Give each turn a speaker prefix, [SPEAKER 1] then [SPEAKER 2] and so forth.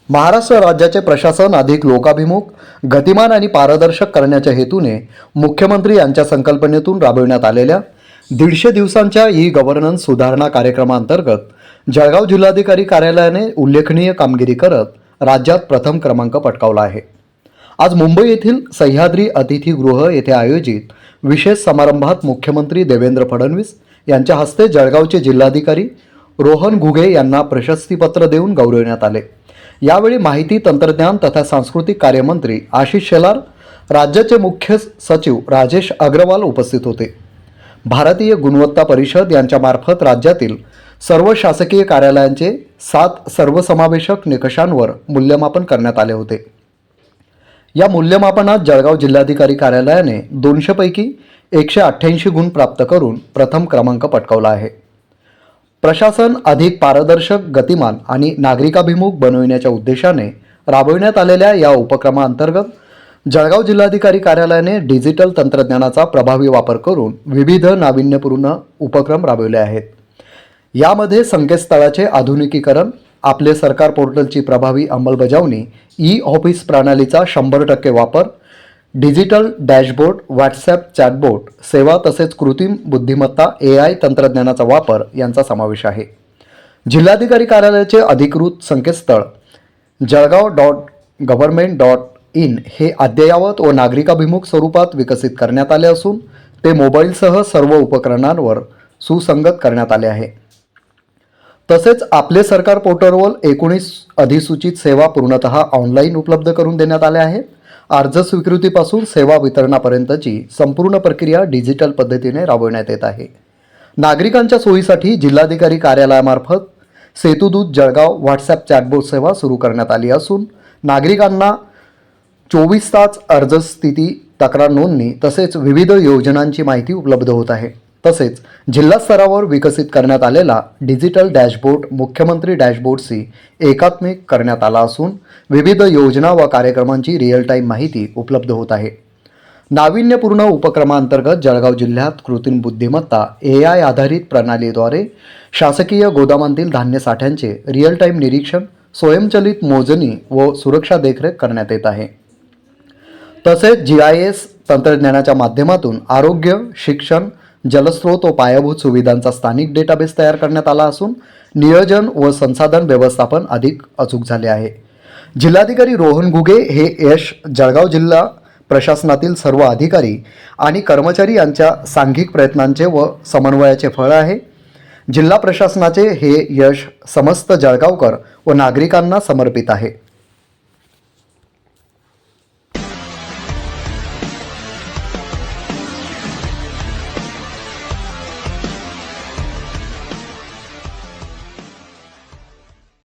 [SPEAKER 1] महाराष्ट्र राज्याचे प्रशासन अधिक लोकाभिमुख, गतिमान आणि पारदर्शक करण्याच्या हेतूने मुख्यमंत्री यांच्या संकल्पनेतून राबविण्यात आलेल्या 150 दिवसांच्या ई-गव्हर्नन्स सुधारणा कार्यक्रमांतर्गत जळगाव जिल्हाधिकारी कार्यालयाने उल्लेखनीय कामगिरी करत राज्यात प्रथम क्रमांक पटकावला आहे। आज मुंबई येथील सह्याद्री अतिथीगृह येथे आयोजित विशेष समारंभात मुख्यमंत्री देवेंद्र फडणवीस यांच्या हस्ते जळगावचे जिल्हाधिकारी रोहन घुगे यांना प्रशस्तीपत्र देऊन गौरविण्यात आले। यावेळी माहिती तंत्रज्ञान तथा सांस्कृतिक कार्यमंत्री आशिष शेलार, राज्याचे मुख्य सचिव राजेश अग्रवाल उपस्थित होते। भारतीय गुणवत्ता परिषद यांच्यामार्फत राज्यातील सर्व शासकीय कार्यालयांचे 7 सर्वसमावेशक निकषांवर मूल्यमापन करण्यात आले होते। या मूल्यमापनात जळगाव जिल्हाधिकारी कार्यालयाने 200 पैकी 188 गुण प्राप्त करून प्रथम क्रमांक पटकावला आहे। प्रशासन अधिक पारदर्शक, गतिमान आणि नागरिकाभिमुख बनविण्याच्या उद्देशाने राबविण्यात आलेल्या या उपक्रमाअंतर्गत जळगाव जिल्हाधिकारी कार्यालयाने डिजिटल तंत्रज्ञानाचा प्रभावी वापर करून विविध नाविन्यपूर्ण उपक्रम राबविले आहेत। यामध्ये संकेतस्थळाचे आधुनिकीकरण, आपले सरकार पोर्टलची प्रभावी अंमलबजावणी, ई-ऑफिस प्रणालीचा 100% वापर, डिजिटल डॅशबोर्ड, व्हॉट्सॲप चॅटबोट सेवा तसेच कृत्रिम बुद्धिमत्ता AI तंत्रज्ञानाचा वापर यांचा समावेश आहे। जिल्हाधिकारी कार्यालयाचे अधिकृत संकेतस्थळ jalgaon.government.in हे अद्ययावत व नागरिकाभिमुख स्वरूपात विकसित करण्यात आले असून ते मोबाईलसह सर्व उपकरणांवर सुसंगत करण्यात आले आहे। तसेच आपले सरकार पोर्टलवर 19 अधिसूचित सेवा पूर्णतः ऑनलाईन उपलब्ध करून देण्यात आल्या आहेत। अर्ज स्वीकृतीपासून सेवा वितरणापर्यंतची संपूर्ण प्रक्रिया डिजिटल पद्धतीने राबविण्यात येत आहे। नागरिकांच्या सोयीसाठी जिल्हाधिकारी कार्यालयामार्फत सेतुदूत जळगाव व्हॉट्सॲप चॅटबोट सेवा सुरू करण्यात आली असून नागरिकांना 24 तास अर्ज स्थिती, तक्रार नोंदणी तसेच विविध योजनांची माहिती उपलब्ध होत आहे। तसेच जिल्हा स्तरावर विकसित करण्यात आलेला डिजिटल डॅशबोर्ड मुख्यमंत्री डॅशबोर्डशी एकात्मिक करण्यात आला असून विविध योजना व कार्यक्रमांची रिअल टाईम माहिती उपलब्ध होत आहे। नाविन्यपूर्ण उपक्रमांतर्गत जळगाव जिल्ह्यात कृत्रिम बुद्धिमत्ता AI आधारित प्रणालीद्वारे शासकीय गोदामांतील धान्य साठ्यांचे रिअल टाईम निरीक्षण, स्वयंचलित मोजणी व सुरक्षा देखरेख करण्यात येत आहे। तसेच GIS तंत्रज्ञानाच्या माध्यमातून आरोग्य, शिक्षण, जलस्रोत व पायाभूत सुविधांचा स्थानिक डेटाबेस तयार करण्यात आला असून नियोजन व संसाधन व्यवस्थापन अधिक अचूक झाले आहे। जिल्हाधिकारी रोहन घुगे हे यश जळगाव जिल्हा प्रशासनातील सर्व अधिकारी आणि कर्मचारी यांच्या सांघिक प्रयत्नांचे व समन्वयाचे फळ आहे। जिल्हा प्रशासनाचे हे यश समस्त जळगावकर व नागरिकांना समर्पित आहे।